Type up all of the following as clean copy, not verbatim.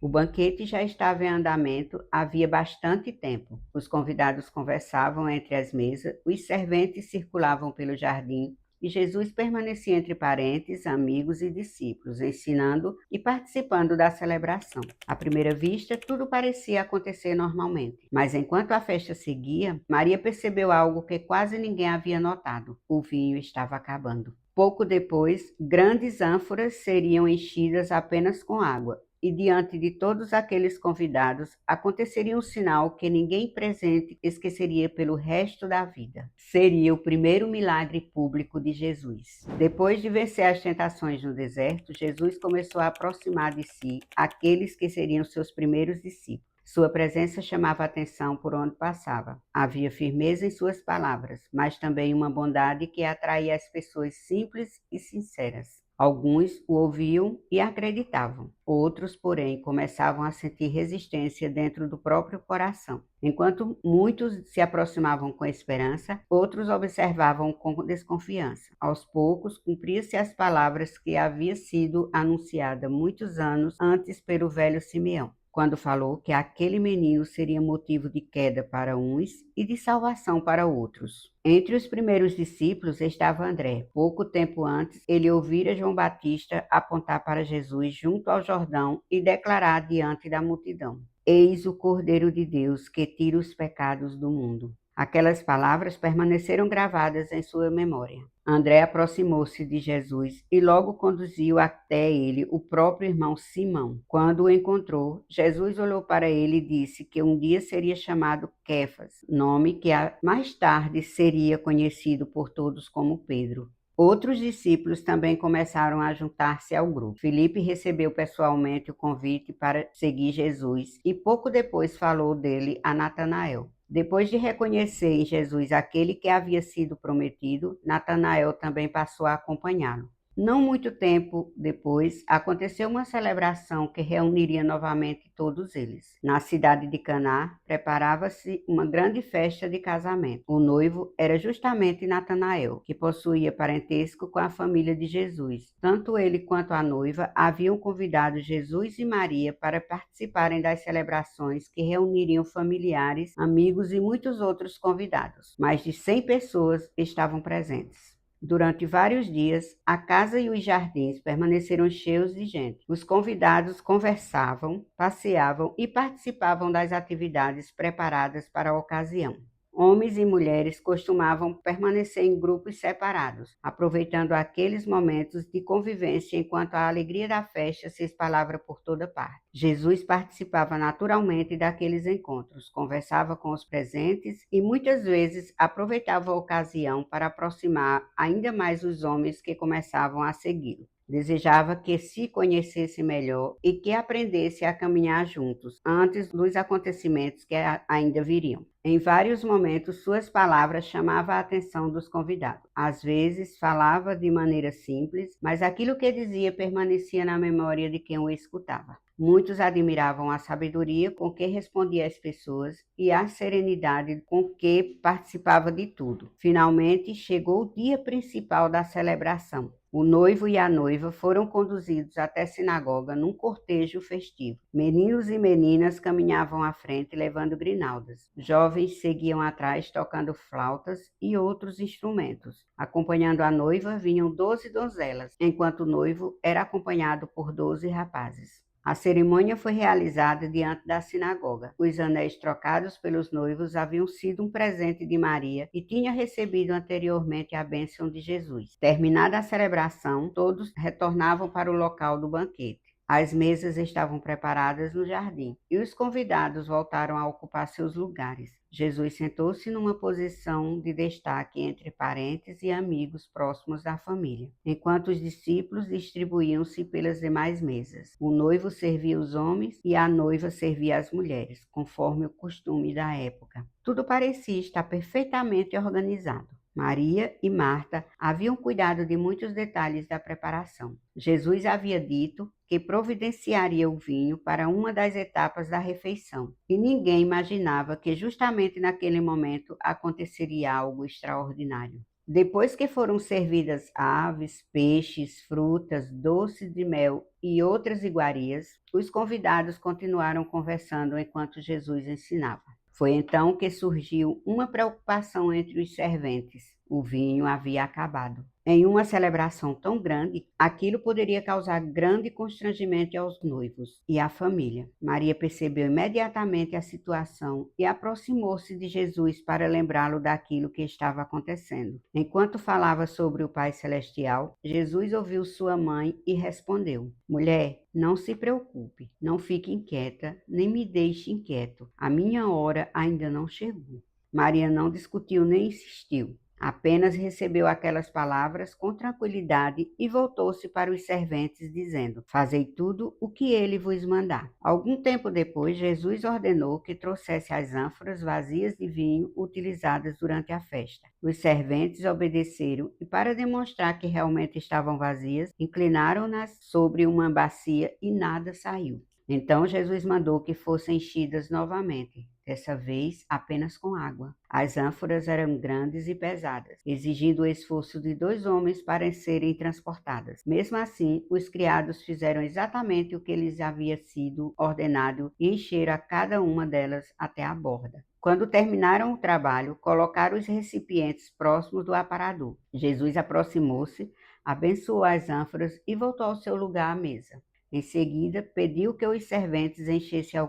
O banquete já estava em andamento havia bastante tempo. Os convidados conversavam entre as mesas, os serventes circulavam pelo jardim e Jesus permanecia entre parentes, amigos e discípulos, ensinando e participando da celebração. À primeira vista, tudo parecia acontecer normalmente, mas enquanto a festa seguia, Maria percebeu algo que quase ninguém havia notado: o vinho estava acabando. Pouco depois, grandes ânforas seriam enchidas apenas com água, e diante de todos aqueles convidados, aconteceria um sinal que ninguém presente esqueceria pelo resto da vida. Seria o primeiro milagre público de Jesus. Depois de vencer as tentações no deserto, Jesus começou a aproximar de si aqueles que seriam seus primeiros discípulos. Sua presença chamava a atenção por onde passava. Havia firmeza em suas palavras, mas também uma bondade que atraía as pessoas simples e sinceras. Alguns o ouviam e acreditavam. Outros, porém, começavam a sentir resistência dentro do próprio coração. Enquanto muitos se aproximavam com esperança, outros observavam com desconfiança. Aos poucos, cumpria-se as palavras que havia sido anunciada muitos anos antes pelo velho Simeão, quando falou que aquele menino seria motivo de queda para uns e de salvação para outros. Entre os primeiros discípulos estava André. Pouco tempo antes, ele ouvira João Batista apontar para Jesus junto ao Jordão e declarar diante da multidão: Eis o Cordeiro de Deus que tira os pecados do mundo. Aquelas palavras permaneceram gravadas em sua memória. André aproximou-se de Jesus e logo conduziu até ele o próprio irmão Simão. Quando o encontrou, Jesus olhou para ele e disse que um dia seria chamado Quefas, nome que mais tarde seria conhecido por todos como Pedro. Outros discípulos também começaram a juntar-se ao grupo. Filipe recebeu pessoalmente o convite para seguir Jesus e pouco depois falou dele a Natanael. Depois de reconhecer em Jesus aquele que havia sido prometido, Natanael também passou a acompanhá-lo. Não muito tempo depois, aconteceu uma celebração que reuniria novamente todos eles. Na cidade de Caná, preparava-se uma grande festa de casamento. O noivo era justamente Natanael, que possuía parentesco com a família de Jesus. Tanto ele quanto a noiva haviam convidado Jesus e Maria para participarem das celebrações que reuniriam familiares, amigos e muitos outros convidados. Mais de 100 pessoas estavam presentes. Durante vários dias, a casa e os jardins permaneceram cheios de gente. Os convidados conversavam, passeavam e participavam das atividades preparadas para a ocasião. Homens e mulheres costumavam permanecer em grupos separados, aproveitando aqueles momentos de convivência enquanto a alegria da festa se espalhava por toda parte. Jesus participava naturalmente daqueles encontros, conversava com os presentes e muitas vezes aproveitava a ocasião para aproximar ainda mais os homens que começavam a segui-lo. Desejava que se conhecesse melhor e que aprendesse a caminhar juntos antes dos acontecimentos que ainda viriam. Em vários momentos, suas palavras chamavam a atenção dos convidados. Às vezes, falava de maneira simples, mas aquilo que dizia permanecia na memória de quem o escutava. Muitos admiravam a sabedoria com que respondia às pessoas e a serenidade com que participava de tudo. Finalmente, chegou o dia principal da celebração. O noivo e a noiva foram conduzidos até a sinagoga num cortejo festivo. Meninos e meninas caminhavam à frente levando grinaldas. Jovens seguiam atrás tocando flautas e outros instrumentos. Acompanhando a noiva vinham 12 donzelas, enquanto o noivo era acompanhado por 12 rapazes. A cerimônia foi realizada diante da sinagoga. Os anéis trocados pelos noivos haviam sido um presente de Maria e tinha recebido anteriormente a bênção de Jesus. Terminada a celebração, todos retornavam para o local do banquete. As mesas estavam preparadas no jardim e os convidados voltaram a ocupar seus lugares. Jesus sentou-se numa posição de destaque entre parentes e amigos próximos da família, enquanto os discípulos distribuíam-se pelas demais mesas. O noivo servia os homens e a noiva servia as mulheres, conforme o costume da época. Tudo parecia estar perfeitamente organizado. Maria e Marta haviam cuidado de muitos detalhes da preparação. Jesus havia dito que providenciaria o vinho para uma das etapas da refeição, e ninguém imaginava que justamente naquele momento aconteceria algo extraordinário. Depois que foram servidas aves, peixes, frutas, doces de mel e outras iguarias, os convidados continuaram conversando enquanto Jesus ensinava. Foi então que surgiu uma preocupação entre os serventes: o vinho havia acabado. Em uma celebração tão grande, aquilo poderia causar grande constrangimento aos noivos e à família. Maria percebeu imediatamente a situação e aproximou-se de Jesus para lembrá-lo daquilo que estava acontecendo. Enquanto falava sobre o Pai Celestial, Jesus ouviu sua mãe e respondeu: Mulher, não se preocupe, não fique inquieta, nem me deixe inquieto. A minha hora ainda não chegou. Maria não discutiu nem insistiu. Apenas recebeu aquelas palavras com tranquilidade e voltou-se para os serventes, dizendo: Fazei tudo o que ele vos mandar. Algum tempo depois, Jesus ordenou que trouxesse as ânforas vazias de vinho utilizadas durante a festa. Os serventes obedeceram e, para demonstrar que realmente estavam vazias, inclinaram-nas sobre uma bacia e nada saiu. Então Jesus mandou que fossem enchidas novamente, dessa vez apenas com água. As ânforas eram grandes e pesadas, exigindo o esforço de 2 homens para serem transportadas. Mesmo assim, os criados fizeram exatamente o que lhes havia sido ordenado e encheram a cada uma delas até a borda. Quando terminaram o trabalho, colocaram os recipientes próximos do aparador. Jesus aproximou-se, abençoou as ânforas e voltou ao seu lugar à mesa. Em seguida, pediu que os serventes enchessem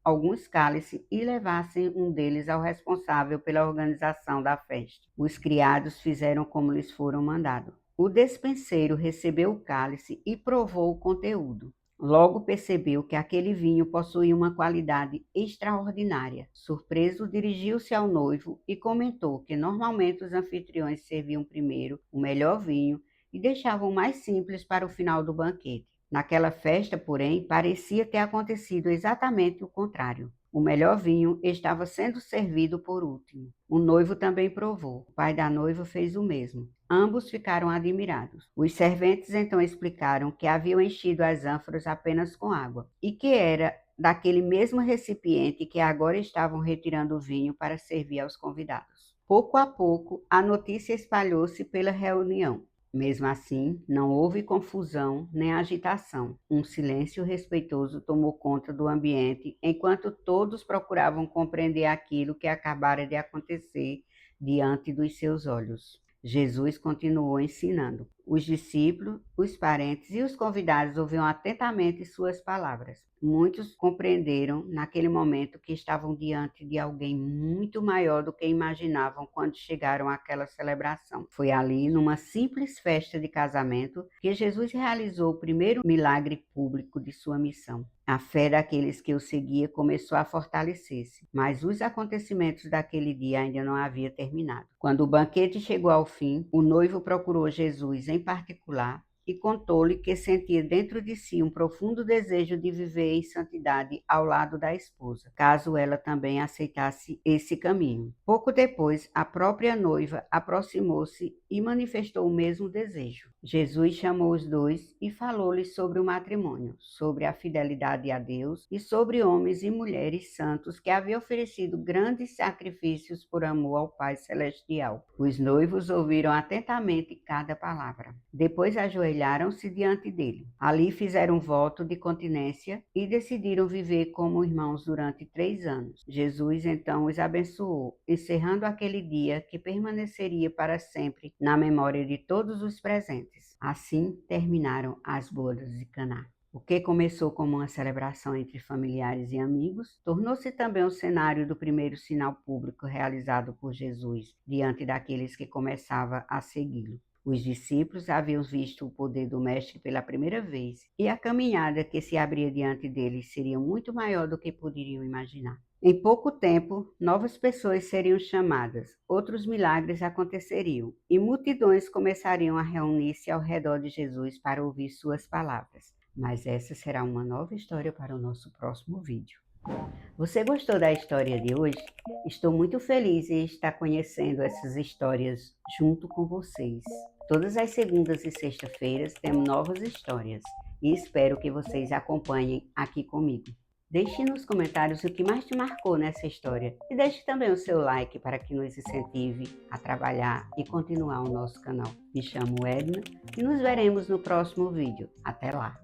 alguns cálices e levassem um deles ao responsável pela organização da festa. Os criados fizeram como lhes foram mandados. O despenseiro recebeu o cálice e provou o conteúdo. Logo percebeu que aquele vinho possuía uma qualidade extraordinária. Surpreso, dirigiu-se ao noivo e comentou que normalmente os anfitriões serviam primeiro o melhor vinho e deixavam o mais simples para o final do banquete. Naquela festa, porém, parecia ter acontecido exatamente o contrário. O melhor vinho estava sendo servido por último. O noivo também provou. O pai da noiva fez o mesmo. Ambos ficaram admirados. Os serventes então explicaram que haviam enchido as ânforas apenas com água e que era daquele mesmo recipiente que agora estavam retirando o vinho para servir aos convidados. Pouco a pouco, a notícia espalhou-se pela reunião. Mesmo assim, não houve confusão nem agitação. Um silêncio respeitoso tomou conta do ambiente, enquanto todos procuravam compreender aquilo que acabara de acontecer diante dos seus olhos. Jesus continuou ensinando. Os discípulos, os parentes e os convidados ouviam atentamente suas palavras. Muitos compreenderam naquele momento que estavam diante de alguém muito maior do que imaginavam quando chegaram àquela celebração. Foi ali, numa simples festa de casamento, que Jesus realizou o primeiro milagre público de sua missão. A fé daqueles que o seguia começou a fortalecer-se, mas os acontecimentos daquele dia ainda não haviam terminado. Quando o banquete chegou ao fim, o noivo procurou Jesus em particular e contou-lhe que sentia dentro de si um profundo desejo de viver em santidade ao lado da esposa, caso ela também aceitasse esse caminho. Pouco depois, a própria noiva aproximou-se e manifestou o mesmo desejo. Jesus chamou os dois e falou-lhes sobre o matrimônio, sobre a fidelidade a Deus e sobre homens e mulheres santos que haviam oferecido grandes sacrifícios por amor ao Pai Celestial. Os noivos ouviram atentamente cada palavra. Depois ajoelharam-se diante dele. Ali fizeram voto de continência e decidiram viver como irmãos durante 3 anos. Jesus então os abençoou, encerrando aquele dia que permaneceria para sempre na memória de todos os presentes. Assim terminaram as bodas de Caná. O que começou como uma celebração entre familiares e amigos, tornou-se também o cenário do primeiro sinal público realizado por Jesus diante daqueles que começavam a segui-lo. Os discípulos haviam visto o poder do Mestre pela primeira vez, e a caminhada que se abria diante deles seria muito maior do que poderiam imaginar. Em pouco tempo, novas pessoas seriam chamadas, outros milagres aconteceriam, e multidões começariam a reunir-se ao redor de Jesus para ouvir suas palavras. Mas essa será uma nova história para o nosso próximo vídeo. Você gostou da história de hoje? Estou muito feliz em estar conhecendo essas histórias junto com vocês. Todas as segundas e sextas-feiras temos novas histórias e espero que vocês acompanhem aqui comigo. Deixe nos comentários o que mais te marcou nessa história e deixe também o seu like para que nos incentive a trabalhar e continuar o nosso canal. Me chamo Edna e nos veremos no próximo vídeo. Até lá!